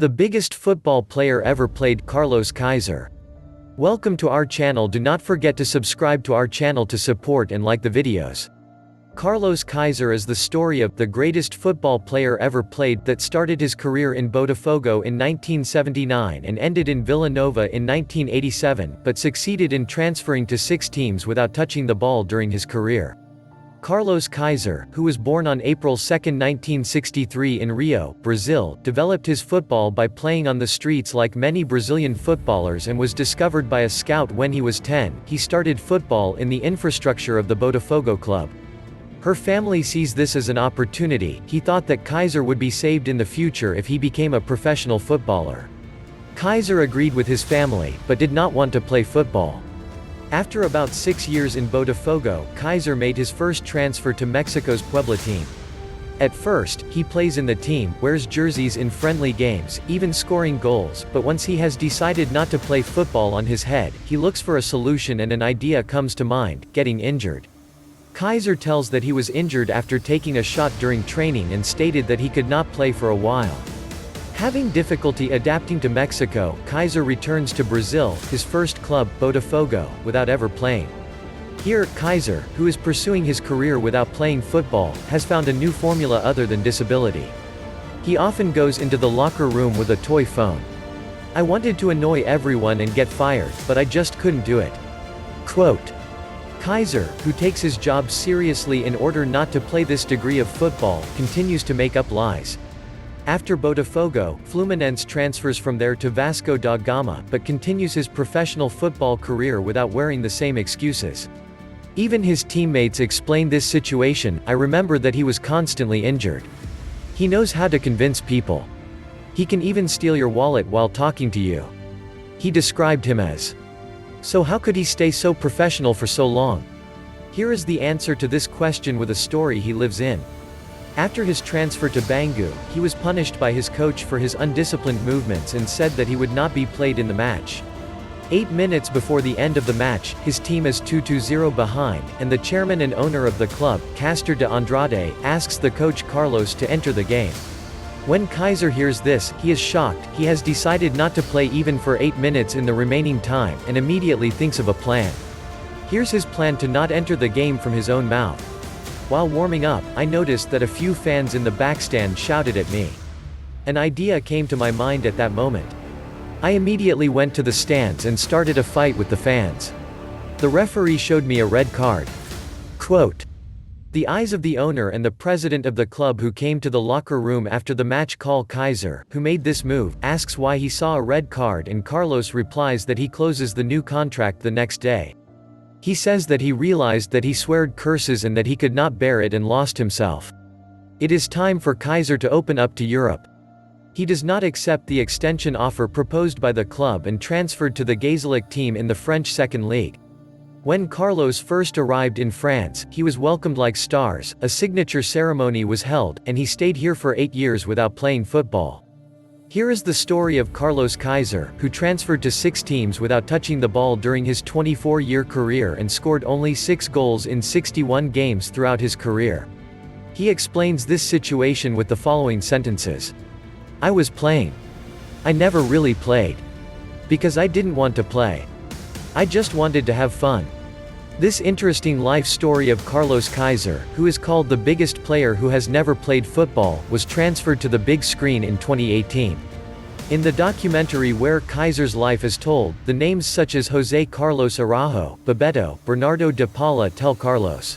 The biggest football player ever played, Carlos Kaiser. Welcome to our channel. Do not forget to subscribe to our channel to support and like the videos. Carlos Kaiser is the story of the greatest football player ever played that started his career in Botafogo in 1979 and ended in Vila Nova in 1987, but succeeded in transferring to 6 teams without touching the ball during his career. Carlos Kaiser, who was born on April 2, 1963 in Rio, Brazil, developed his football by playing on the streets like many Brazilian footballers and was discovered by a scout when he was 10. He started football in the infrastructure of the Botafogo club. Her family sees this as an opportunity. He thought that Kaiser would be saved in the future if he became a professional footballer. Kaiser agreed with his family, but did not want to play football. After about 6 years in Botafogo, Kaiser made his first transfer to Mexico's Puebla team. At first, he plays in the team, wears jerseys in friendly games, even scoring goals, but once he has decided not to play football on his head, he looks for a solution and an idea comes to mind: getting injured. Kaiser tells that he was injured after taking a shot during training and stated that he could not play for a while. Having difficulty adapting to Mexico, Kaiser returns to Brazil, his first club, Botafogo, without ever playing. Here, Kaiser, who is pursuing his career without playing football, has found a new formula other than disability. He often goes into the locker room with a toy phone. "I wanted to annoy everyone and get fired, but I just couldn't do it." Quote. Kaiser, who takes his job seriously in order not to play this degree of football, continues to make up lies. After Botafogo, Fluminense transfers from there to Vasco da Gama, but continues his professional football career without wearing the same excuses. Even his teammates explain this situation: "I remember that he was constantly injured. He knows how to convince people. He can even steal your wallet while talking to you." He described him as, "So how could he stay so professional for so long?" Here is the answer to this question with a story he lives in. After his transfer to Bangu, he was punished by his coach for his undisciplined movements and said that he would not be played in the match. 8 minutes before the end of the match, his team is 2-0 behind, and the chairman and owner of the club, Castor de Andrade, asks the coach Carlos to enter the game. When Kaiser hears this, he is shocked. He has decided not to play even for 8 minutes in the remaining time, and immediately thinks of a plan. Here's his plan to not enter the game from his own mouth. "While warming up, I noticed that a few fans in the backstand shouted at me. An idea came to my mind at that moment. I immediately went to the stands and started a fight with the fans. The referee showed me a red card." Quote. The eyes of the owner and the president of the club who came to the locker room after the match call Kaiser, who made this move, asks why he saw a red card, and Carlos replies that he closes the new contract the next day. He says that he realized that he sweared curses and that he could not bear it and lost himself. It is time for Kaiser to open up to Europe. He does not accept the extension offer proposed by the club and transferred to the Gazélec team in the French Second League. When Carlos first arrived in France, he was welcomed like stars, a signature ceremony was held, and he stayed here for 8 years without playing football. Here is the story of Carlos Kaiser, who transferred to 6 teams without touching the ball during his 24-year career and scored only 6 goals in 61 games throughout his career. He explains this situation with the following sentences. "I was playing. I never really played. Because I didn't want to play. I just wanted to have fun." This interesting life story of Carlos Kaiser, who is called the biggest player who has never played football, was transferred to the big screen in 2018. In the documentary where Kaiser's life is told, the names such as José Carlos Araujo, Bebeto, Bernardo de Paula tell Carlos.